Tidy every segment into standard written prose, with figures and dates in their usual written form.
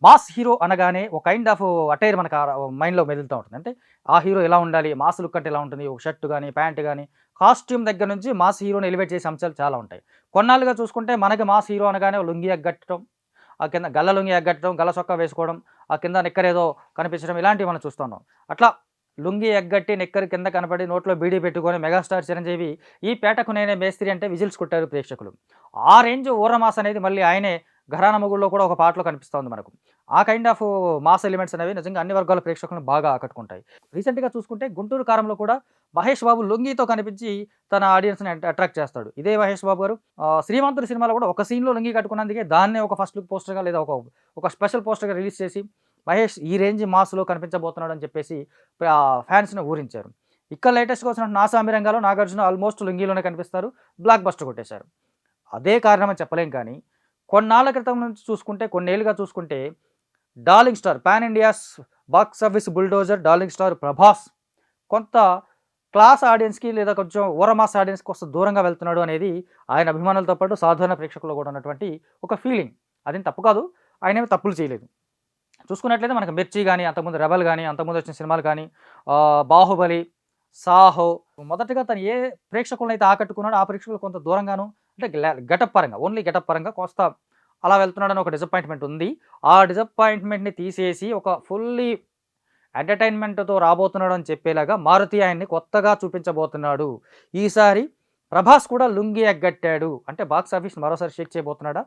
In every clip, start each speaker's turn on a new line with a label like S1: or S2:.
S1: Mass hero అనగానే ఒక kind of attire మనకు మైండ్‌లో మెదులుతా ఉంటుంది. అంటే ఆ హీరో ఎలా ఉండాలి? మాస్ లుక్ అంటే ఎలా ఉంటుంది? ఒక షర్ట్ గాని, ప్యాంట్ గాని, కాస్ట్యూమ్ దగ్గర నుంచి మాస్ హీరోని ఎలివేట్ చేసే అంశాలు చాలా ఉంటాయి. కొన్నాళ్ళుగా చూసుకుంటే మనకి మాస్ హీరో అనగానే లుంగీ ఎగ్గట్టడం, ఆ కింద గల్ల లుంగీ ఎగ్గట్టడం, గల్ల చొక్కా వేసుకోవడం, ఆ కింద నిక్కర్ ఏదో కనిపించడం ఇలాంటివి మనం చూస్తున్నాం. అట్లా లుంగీ ఎగ్గట్టి, నిక్కర్ కింద కనపడి, నోట్లో బీడీ పెట్టుకొని మెగాస్టార్ చిరంజీవి ఈ పేటకు నేనే మేస్త్రి అంటే విజిల్స్ కొట్టారు ప్రేక్షకులు. ఆ రేంజ్ ఊర మాస్ అనేది మళ్ళీ ఆయనే 'ఘరానా మొగుడులో' కూడా ఒక పాటలో కనిపిస్తోంది మనకు. ఆ కైండ్ ఆఫ్ మాస్ ఎలిమెంట్స్ అనేవి నిజంగా అన్ని వర్గాల ప్రేక్షకులను బాగా ఆకట్టుకుంటాయి. రీసెంట్‌గా చూసుకుంటే 'గుంటూరు కారంలో' కూడా మహేష్ బాబు లుంగీతో కనిపించి తన ఆడియన్స్‌ని అట్రాక్ట్ చేస్తాడు. ఇదే మహేష్ బాబు గారు 'శ్రీమంతుడు' సినిమాలో కూడా ఒక సీన్‌లో లుంగీ కట్టుకున్నందుకే దాన్నే ఒక ఫస్ట్ లుక్ పోస్టర్‌గా లేదా ఒక స్పెషల్ పోస్టర్‌గా రిలీజ్ చేసి మహేష్ ఈ రేంజ్ మాస్‌లో కనిపించబోతున్నాడని చెప్పేసి ఫ్యాన్స్‌ని ఊరించారు. ఇక్కడ లేటెస్ట్‌గా వచ్చిన 'నా సామిరంగా'లో నాగార్జున ఆల్మోస్ట్ లుంగీలోనే కనిపిస్తారు. బ్లాక్ బస్టర్ కొట్టేశారు. అదే కారణమని చెప్పలేం కానీ, కొన్నాళ్ళ క్రితం నుంచి చూసుకుంటే, కొన్నేళ్లుగా చూసుకుంటే, darling star pan India's box office bulldozer darling star 'Prabhas' కొంత క్లాస్ ఆడియన్స్‌కి లేదా కొంచెం ఊరమాస్ ఆడియన్స్‌కి కొంత దూరంగా వెళ్తున్నాడు అనేది ఆయన అభిమానులతో పాటు సాధారణ ప్రేక్షకుల్లో కూడా ఉన్నటువంటి ఒక ఫీలింగ్. అదేం తప్పు కాదు. ఆయనేమి తప్పులు చేయలేదు. చూసుకున్నట్లయితే మనకు 'మిర్చి' గాని, అంతకుముందు 'రెబెల్' గాని, అంతకుముందు వచ్చిన సినిమాలు గాని, 'బాహుబలి', 'సాహో' మొదటగా తను ఏ ప్రేక్షకులనైతే ఆకట్టుకున్నాడో ఆ ప్రేక్షకులు కొంత దూరంగాను అంటే గెటప్ పరంగా ఓన్లీ గెటప్ పరంగా కోస్త అలా వెళ్తున్నాడని ఒక డిసప్పాయింట్‌మెంట్ ఉంది. ఆ డిసప్పాయింట్‌మెంట్‌ని తీసేసి ఒక ఫుల్లీ ఎంటర్‌టైన్‌మెంట్‌తో రాబోతున్నాడని చెప్పేలాగా మారుతి ఆయన్ని కొత్తగా చూపించబోతున్నాడు. ఈసారి 'ప్రభాస్' కూడా లుంగీ ఎగ్గట్టాడు. అంటే బాక్స్ ఆఫీస్ మరోసారి షేక్ చేయబోతున్నాడా?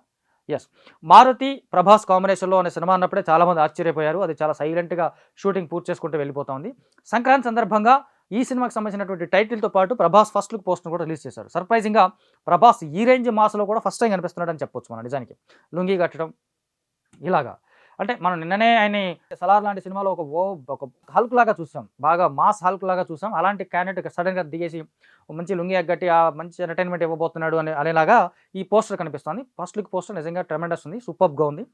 S1: యెస్. 'మారుతి ప్రభాస్ కాంబినేషన్‌లో' అనే సినిమా అన్నప్పుడే చాలామంది ఆశ్చర్యపోయారు. అది చాలా సైలెంట్‌గా షూటింగ్ పూర్తి చేసుకుంటూ వెళ్ళిపోతోంది. సంక్రాంతి సందర్భంగా ఈ సినిమాకి సంబంధించినటువంటి టైటిల్‌తో పాటు ప్రభాస్ ఫస్ట్ లుక్ పోస్టర్‌ని కూడా రిలీజ్ చేశారు. సర్ప్రైజింగ్‌గా ప్రభాస్ ఈ రేంజ్ మాస్‌లో కూడా ఫస్ట్ టైం కనిపిస్తున్నాడని చెప్పొచ్చు మనం నిజానికి. లుంగీ కట్టడం ఇలాగా. అంటే మనం నిన్ననే ఆయన్ని 'సలార్' లాంటి సినిమాలో ఒక హల్క్ లాగా చూసాం. బాగా మాస్ హల్క్ లాగా చూసాం. అలాంటి క్యాండిడేట్ సడెన్‌గా దిగేసి మంచి లుంగీ ఎగ్గట్టి మంచి ఎంటర్‌టైన్‌మెంట్ ఇవ్వబోతున్నాడు అనేలాగా ఈ పోస్టర్ కనిపిస్తోంది. ఫస్ట్ లుక్ పోస్టర్ నిజంగా ట్రెమెండస్ ఉంది. సూపర్బ్‌గా ఉంది.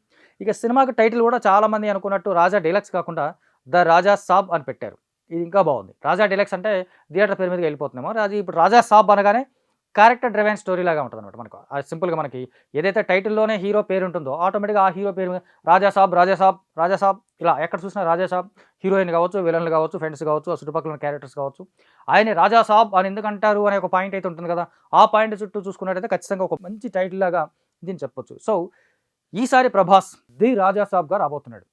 S1: ఇక సినిమాకి టైటిల్ కూడా చాలామంది అనుకున్నట్టు 'రాజా డీలక్స్' కాకుండా 'ద రాజా సాబ్' అని పెట్టారు. ఇది ఇంకా బాగుంది. 'రాజా డీలక్స్' అంటే థియేటర్ పేరు మీదకి వెళ్ళిపోతుందేమో. అది ఇప్పుడు 'రాజా సాబ్' అనగానే క్యారెక్టర్ డ్రివెన్ స్టోరీ లాగా ఉంటదనమాట మనకు. అది సింపుల్‌గా మనకి ఏదైతే టైటిల్‌లోనే హీరో పేరు ఉంటుందో ఆటోమేటిక్‌గా ఆ హీరో పేరు మీద 'రాజా సాబ్', 'రాజా సాబ్', 'రాజా సాబ్' ఇలా ఎక్కడ చూసినా 'రాజా సాబ్' హీరోయిన్ కావచ్చు, విలన్లు కావచ్చు, ఫ్రెండ్స్ కావచ్చు, ఆ చుట్టుపక్కల ఉన్న క్యారెక్టర్స్ కావచ్చు. ఆయన్ని 'రాజా సాబ్' అని ఎందుకంటారు అనే ఒక పాయింట్ అయితే ఉంటుంది కదా! ఆ పాయింట్ చుట్టూ చూసుకున్నట్టయితే ఖచ్చితంగా ఒక మంచి టైటిల్ లాగా దీన్ని చెప్పొచ్చు. సో, ఈసారి 'ప్రభాస్' 'ది రాజా సాబ్‌గా' రాబోతున్నాడు.